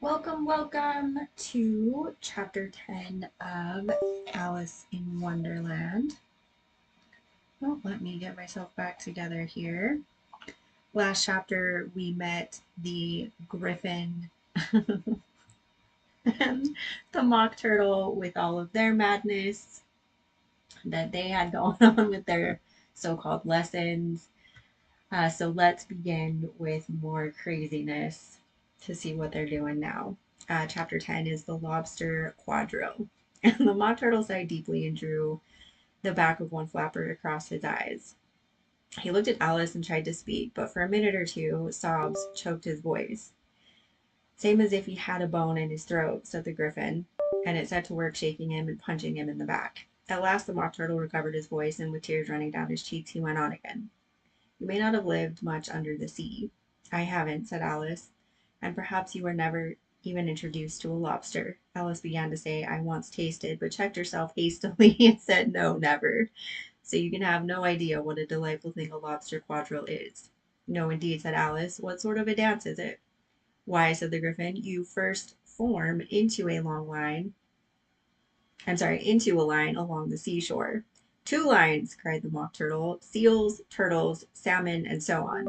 Welcome to chapter 10 of Alice in Wonderland. Oh, let me get myself back together here. Last chapter, we met the Gryphon and the Mock Turtle with all of their madness that they had going on with their so called lessons. So let's begin with more craziness to see what they're doing now. Chapter 10 is the Lobster Quadrille. And the Mock Turtle sighed deeply and drew the back of one flapper across his eyes. He looked at Alice and tried to speak, but for a minute or two, sobs choked his voice. Same as if he had a bone in his throat, said the Gryphon, and it set to work shaking him and punching him in the back. At last the Mock Turtle recovered his voice, and with tears running down his cheeks, he went on again. You may not have lived much under the sea. I haven't, said Alice, and perhaps you were never even introduced to a lobster. Alice began to say, I once tasted, but checked herself hastily and said, no, never. So you can have no idea what a delightful thing a lobster quadrille is. No, indeed, said Alice. What sort of a dance is it? Why, said the Gryphon, you first form into a line along the seashore. Two lines, cried the Mock Turtle. Seals, turtles, salmon, and so on.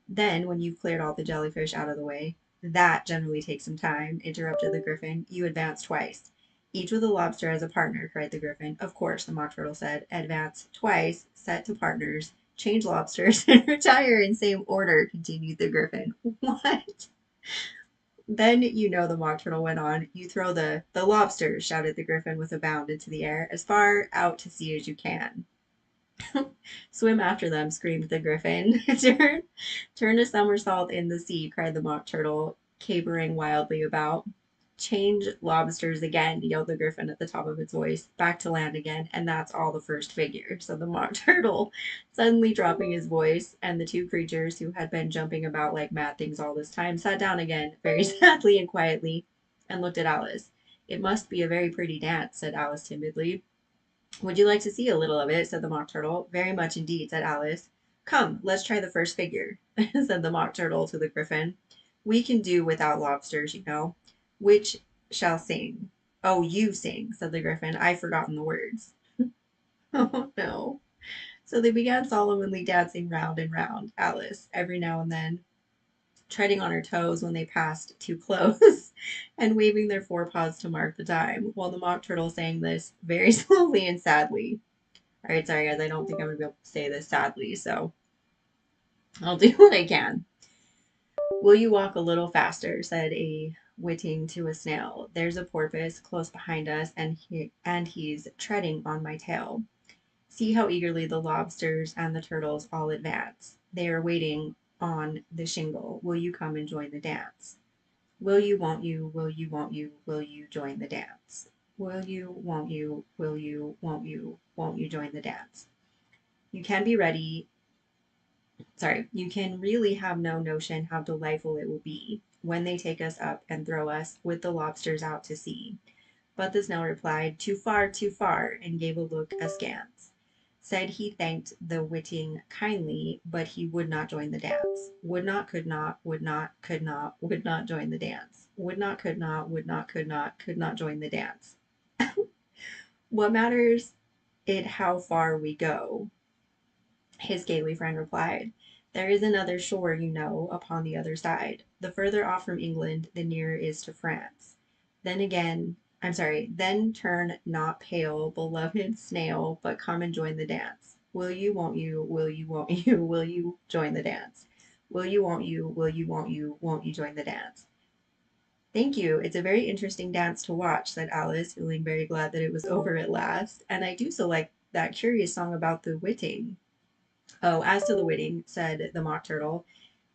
Then, when you've cleared all the jellyfish out of the way, that generally takes some time, interrupted the Gryphon. You advance twice. Each with a lobster as a partner, cried the Gryphon. Of course, the Mock Turtle said. Advance twice, set to partners, change lobsters, and retire in same order, continued the Gryphon. What? Then you know, the Mock Turtle went on. You throw the lobsters, shouted the Gryphon with a bound into the air, as far out to sea as you can. Swim after them, screamed the Gryphon. Turn a somersault in the sea, cried the Mock Turtle, capering wildly about. Change lobsters again, yelled the Gryphon at the top of its voice. Back to land again, and that's all the first figure, said the Mock Turtle, suddenly dropping his voice, and the two creatures, who had been jumping about like mad things all this time, sat down again, very sadly and quietly, and looked at Alice. It must be a very pretty dance, said Alice timidly. Would you like to see a little of it? Said the Mock Turtle. Very much indeed, said Alice. Come, let's try the first figure, said the Mock Turtle to the Gryphon. We can do without lobsters, you know. Which shall sing? Oh, you sing, said the Gryphon. I've forgotten the words. Oh, no. So they began solemnly dancing round and round, Alice, every now and then, treading on her toes when they passed too close, and waving their forepaws to mark the time, while the Mock Turtle sang this very slowly and sadly. All right, sorry guys, I don't think I'm gonna be able to say this sadly, so I'll do what I can. Will you walk a little faster? Said a whiting to a snail. There's a porpoise close behind us, and he's treading on my tail. See how eagerly the lobsters and the turtles all advance. They are waiting on the shingle. Will you come and join the dance? Will you, won't you, will you, won't you, will you join the dance? Will you, won't you, will you, won't you join the dance? You can be ready. You can really have no notion how delightful it will be when they take us up and throw us with the lobsters out to sea. But the snail replied, too far, and gave a look askance. Said he thanked the whiting kindly, but he would not join the dance. Would not, could not, would not, could not, would not join the dance. Would not, could not, would not, could not join the dance. What matters it how far we go? His scaly friend replied. There is another shore, you know, upon the other side. The further off from England, the nearer is to France. Then turn not pale, beloved snail, but come and join the dance. Will you, won't you, will you, won't you, will you join the dance? Will you, won't you, will you, won't you join the dance? Thank you. It's a very interesting dance to watch, said Alice, feeling very glad that it was over at last. And I do so like that curious song about the whiting. Oh, as to the whiting, said the Mock Turtle,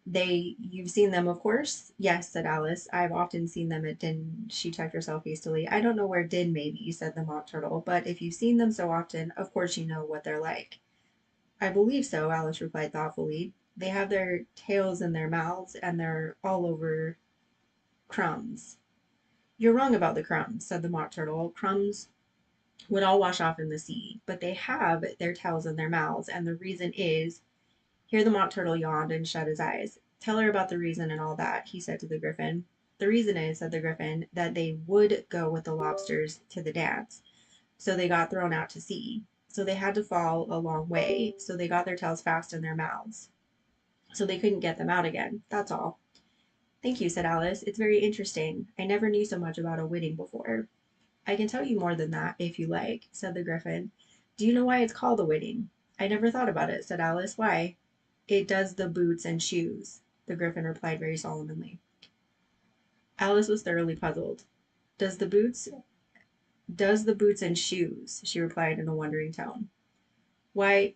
you've seen them, of course? Yes, said Alice. I've often seen them at Din. She checked herself hastily. I don't know where Din may be, said the Mock Turtle, but if you've seen them so often, of course you know what they're like. I believe so, Alice replied thoughtfully. They have their tails in their mouths, and they're all over crumbs. You're wrong about the crumbs, said the Mock Turtle. Crumbs would all wash off in the sea, but they have their tails in their mouths, and the reason is. Here the Mock Turtle yawned and shut his eyes. Tell her about the reason and all that, he said to the Gryphon. The reason is, said the Gryphon, that they would go with the lobsters to the dance. So they got thrown out to sea. So they had to fall a long way. So they got their tails fast in their mouths. So they couldn't get them out again. That's all. Thank you, said Alice. It's very interesting. I never knew so much about a whiting before. I can tell you more than that, if you like, said the Gryphon. Do you know why it's called a whiting? I never thought about it, said Alice. Why? It does the boots and shoes, the Gryphon replied very solemnly. Alice was thoroughly puzzled. Does the boots and shoes, she replied in a wondering tone. Why,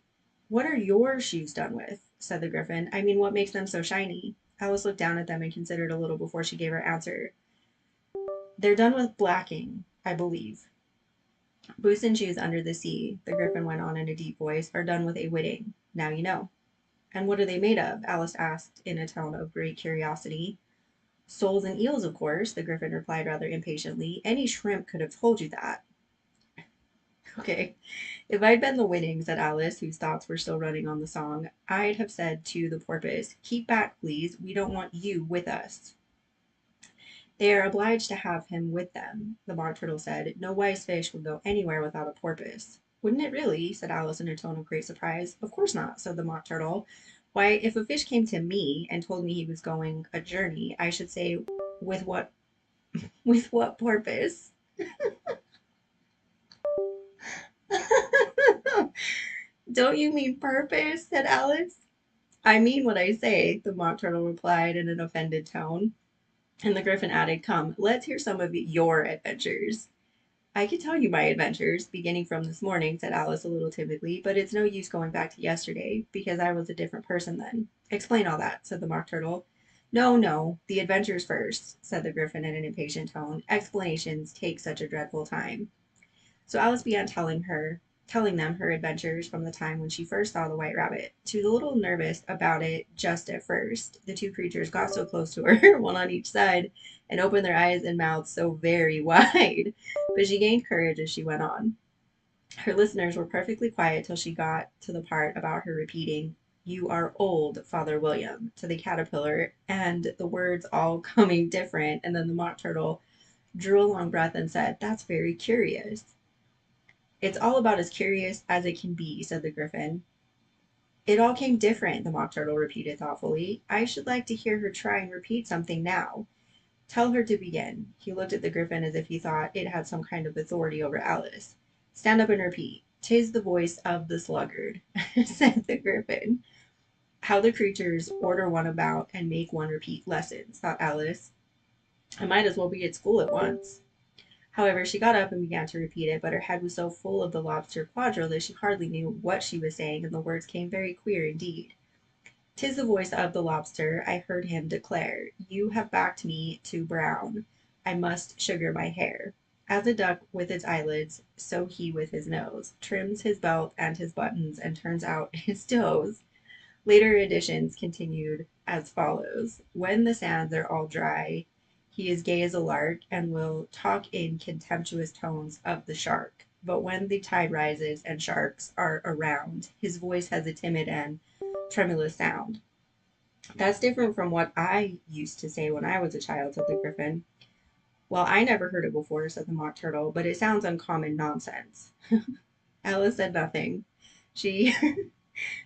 what are your shoes done with? Said the Gryphon. I mean, what makes them so shiny? Alice looked down at them and considered a little before she gave her answer. They're done with blacking, I believe. Boots and shoes under the sea, the Gryphon went on in a deep voice, are done with a whiting. Now you know. And what are they made of? Alice asked in a tone of great curiosity. Soles and eels, of course, the Gryphon replied rather impatiently. Any shrimp could have told you that. Okay, if I'd been the whiting, said Alice, whose thoughts were still running on the song, I'd have said to the porpoise, keep back, please. We don't want you with us. They are obliged to have him with them, the Mock Turtle said. No wise fish would go anywhere without a porpoise. Wouldn't it really? Said Alice in a tone of great surprise. Of course not, said the Mock Turtle. Why, if a fish came to me and told me he was going a journey, I should say, with what porpoise? Don't you mean purpose? Said Alice. I mean what I say, the Mock Turtle replied in an offended tone. And the Gryphon added, come, let's hear some of your adventures. I can tell you my adventures, beginning from this morning, said Alice a little timidly, but it's no use going back to yesterday, because I was a different person then. Explain all that, said the Mock Turtle. No, no, the adventures first, said the Gryphon in an impatient tone. Explanations take such a dreadful time. So Alice began telling them her adventures from the time when she first saw the white rabbit. She was a little nervous about it just at first. The two creatures got so close to her, one on each side, and opened their eyes and mouths so very wide. But she gained courage as she went on. Her listeners were perfectly quiet till she got to the part about her repeating, you are old, Father William, to the caterpillar, and the words all coming different, and then the Mock Turtle drew a long breath and said, that's very curious. It's all about as curious as it can be, said the Gryphon. It all came different, the Mock Turtle repeated thoughtfully. I should like to hear her try and repeat something now. Tell her to begin. He looked at the Gryphon as if he thought it had some kind of authority over Alice. Stand up and repeat. 'Tis the voice of the sluggard, said the Gryphon. How the creatures order one about and make one repeat lessons, thought Alice. I might as well be at school at once. However, she got up and began to repeat it, but her head was so full of the Lobster Quadrille that she hardly knew what she was saying, and the words came very queer indeed. 'Tis the voice of the lobster, I heard him declare, you have backed me to brown, I must sugar my hair. As a duck with its eyelids, so he with his nose, trims his belt and his buttons, and turns out his toes. Later editions continued as follows. When the sands are all dry, he is gay as a lark, and will talk in contemptuous tones of the shark. But when the tide rises and sharks are around, his voice has a timid and tremulous sound. That's different from what I used to say when I was a child, said the Gryphon. Well, I never heard it before, said the Mock Turtle, but it sounds uncommon nonsense. Alice said nothing. She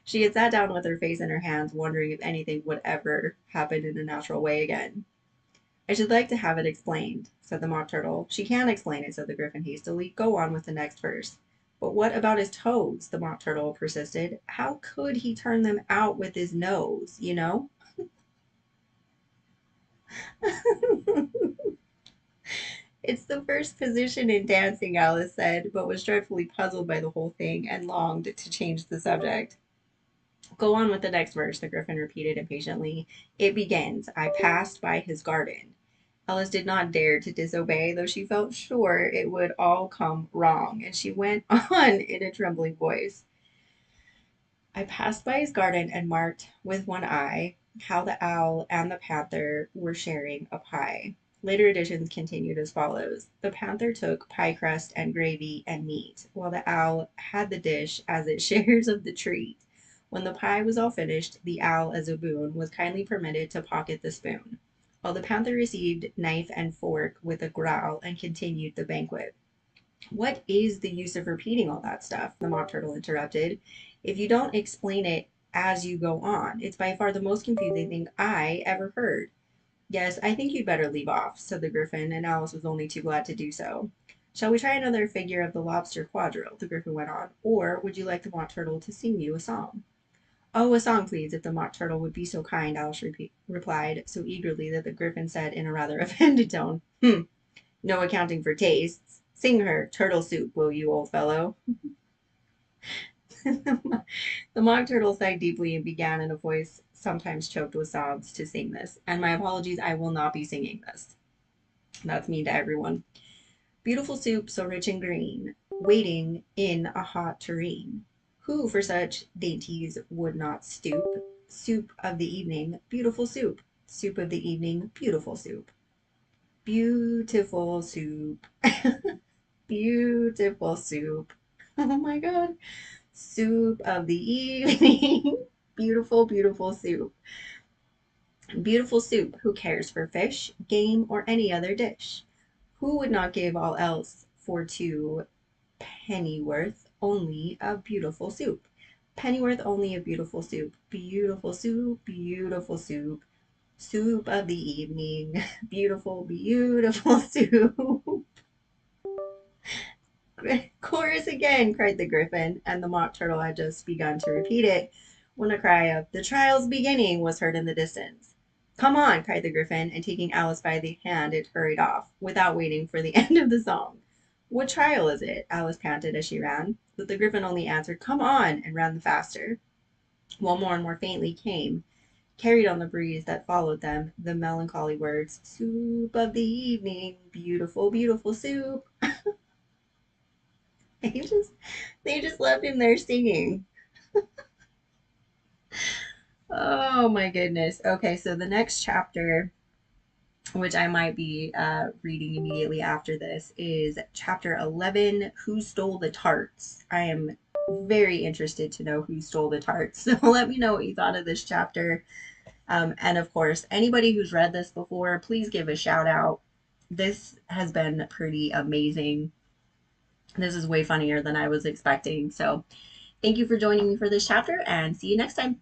She had sat down with her face in her hands, wondering if anything would ever happen in a natural way again. I should like to have it explained, said the Mock Turtle. She can explain it, said the Gryphon hastily. Go on with the next verse. But what about his toes? The Mock Turtle persisted. How could he turn them out with his nose, you know? It's the first position in dancing, Alice said, but was dreadfully puzzled by the whole thing and longed to change the subject. Go on with the next verse, the Gryphon repeated impatiently. It begins, I passed by his garden. Alice did not dare to disobey, though she felt sure it would all come wrong, and she went on in a trembling voice. I passed by his garden and marked with one eye how the owl and the panther were sharing a pie. Later editions continued as follows. The panther took pie crust and gravy and meat, while the owl had the dish as it shares of the treat. When the pie was all finished, the owl, as a boon, was kindly permitted to pocket the spoon. While the panther received knife and fork with a growl and continued the banquet. What is the use of repeating all that stuff? The Mock Turtle interrupted. If you don't explain it as you go on, it's by far the most confusing thing I ever heard. Yes, I think you'd better leave off, said the Gryphon, and Alice was only too glad to do so. Shall we try another figure of the Lobster Quadrille? The Gryphon went on. Or would you like the Mock Turtle to sing you a song? Oh, a song, please, if the Mock Turtle would be so kind, Alice replied, so eagerly that the Gryphon said in a rather offended tone, no accounting for tastes. Sing her turtle soup, will you, old fellow? The Mock Turtle sighed deeply and began in a voice sometimes choked with sobs to sing this. And my apologies, I will not be singing this. That's mean to everyone. Beautiful soup, so rich and green, waiting in a hot tureen. Who for such dainties would not stoop? Soup of the evening, beautiful soup. Soup of the evening, beautiful soup. Beautiful soup. Beautiful soup. Oh my god. Soup of the evening. Beautiful, beautiful soup. Beautiful soup. Who cares for fish, game, or any other dish? Who would not give all else for 2 pennyworth only of beautiful soup? Pennyworth only of beautiful soup. Beautiful soup, beautiful soup. Soup of the evening. Beautiful, beautiful soup. Chorus again, cried the Gryphon, and the Mock Turtle had just begun to repeat it when a cry of "The trial's beginning" was heard in the distance. Come on, cried the Gryphon, and taking Alice by the hand it hurried off, without waiting for the end of the song. What trial is it? Alice panted as she ran, but the Gryphon only answered, Come on, and ran the faster, while more and more faintly came, carried on the breeze that followed them, the melancholy words, Soup of the evening, beautiful, beautiful soup. They just they just left him there singing. Oh my goodness. Okay, so the next chapter, which I might be reading immediately after this, is chapter 11, Who Stole the Tarts? I am very interested to know who stole the tarts. So let me know what you thought of this chapter. And of course, anybody who's read this before, please give a shout out. This has been pretty amazing. This is way funnier than I was expecting. So thank you for joining me for this chapter and see you next time.